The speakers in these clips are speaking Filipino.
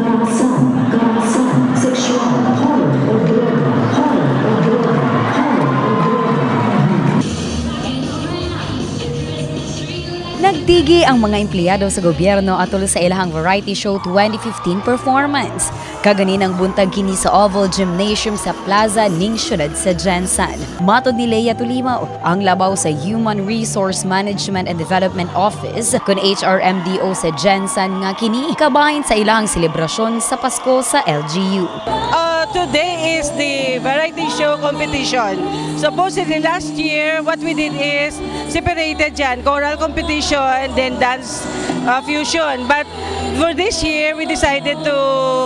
karahasan, seksual, horror o droga, Nagtigi ang mga empleyado sa gobyerno atol sa ilahang Variety Show 2015 performance. Kaganinang buntag kini sa Oval Gymnasium sa Plaza ning syudad sa Jensan. Matod ni Leia Tulimaw, ang labaw sa Human Resource Management and Development Office kun HRMDO sa Jensan nga kini kabahin sa ilahang selebrasyon sa Pasko sa LGU. Today is the variety show competition. Supposedly last year, what we did is separated dyan, choral competition, then dance fusion. But for this year, we decided to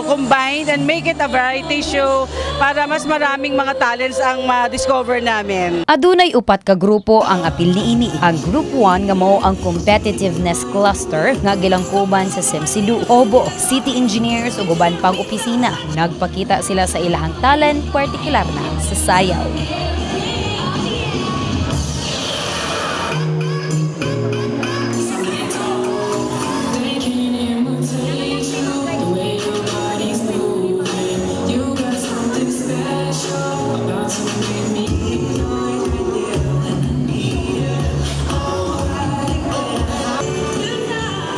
combine and make it a variety show para mas maraming mga talents ang ma-discover namin. Adunay upat ka grupo ang apil niini. Ang Group 1 nga mao ang Competitiveness Cluster nga gilangkuban sa Semsilu, Obo, City Engineers ug uban pang opisina. Nagpakita sila sa ilahang talent, partikular na sa sayaw.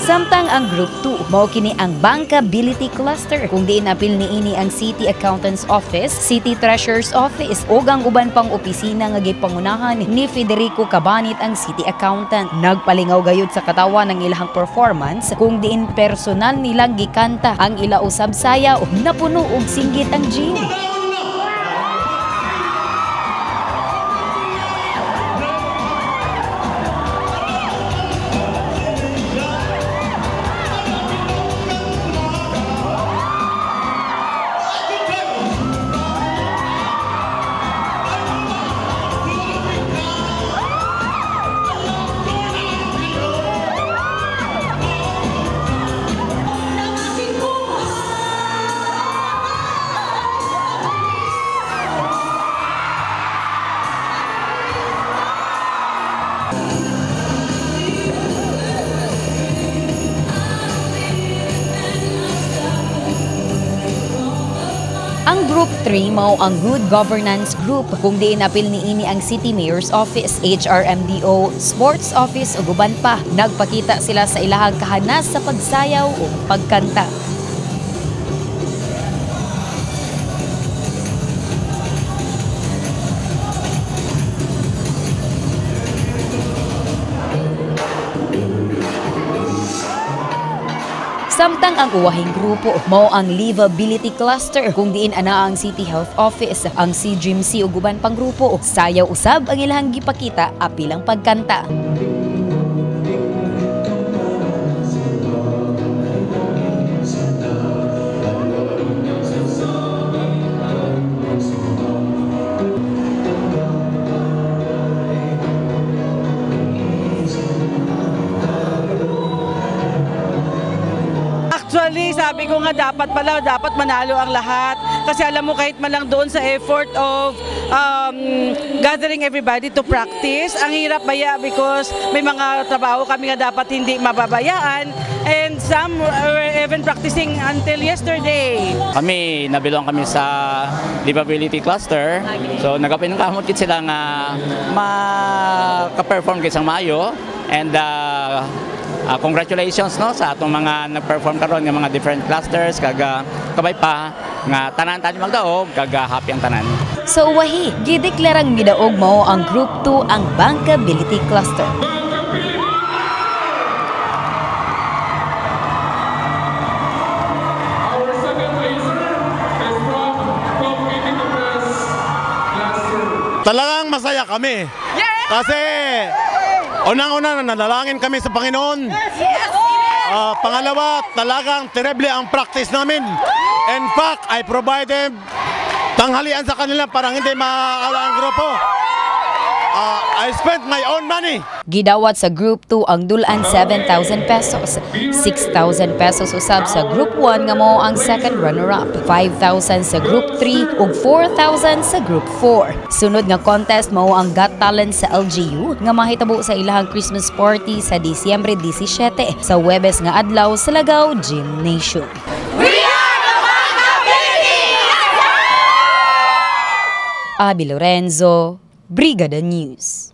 Samtang ang Group 2, mao kini ang Bankability Cluster kung diin apil niini ang City Accountant's Office, City Treasurer's Office ug ang uban pang opisina nga gipangunahan ni Federico Cabanit ang City Accountant. Nagpalingaw gayud sa katawan ng ilahang performance kung diin personal nilang gikanta ang ila usab sayaw napuno og singgit ang gym. Ang Group 3 mao ang Good Governance Group kung diin apil niini ang City Mayor's Office, HRMDO, Sports Office ug uban pa. Nagpakita sila sa ilahang kahanas sa pagsayaw o pagkanta. Samtang ang uwahing grupo mao ang Livability Cluster kung diin ana ang City Health Office, ang CGMC ug uban pang grupo. Sayaw usab ang ilahang gipakita apilang pagkanta. Actually, sabi ko nga dapat manalo ang lahat. Kasi alam mo kahit man lang doon sa effort of gathering everybody to practice, ang hirap baya because may mga trabaho kami nga dapat hindi mababayaan. And some were even practicing until yesterday. Nabilong kami sa Livability Cluster. So nagapinangkamot kit sila nga maka-perform kit sang maayo. And congratulations no sa atong mga nag-perform karon nga mga different clusters kaga kabay pa nga tanan tani magdaog kaga happy ang tanan. Sa uwahi, gideklarang midaog mao ang Group 2 ang Bankability Cluster. Talagang masaya kami. Kasi unang-una nanalangin kami sa Panginoon. Pangalawa, talagang terrible ang practice namin. In fact, I provided tanghalian sa kanila para hindi maawa ang grupo. I spent my own money. Gidawat sa Group 2 ang dulan 7,000 pesos. 6,000 pesos usab sa Group 1 nga mao ang second runner-up. 5,000 sa Group 3 ug 4,000 sa Group 4. Sunod nga contest mao ang Got Talent sa LGU nga mahitabo sa ilahang Christmas party sa Disyembre 17 sa Huwebes nga adlaw sa Lagaw Gymnasium. We are Abby Lorenzo, Brigada News.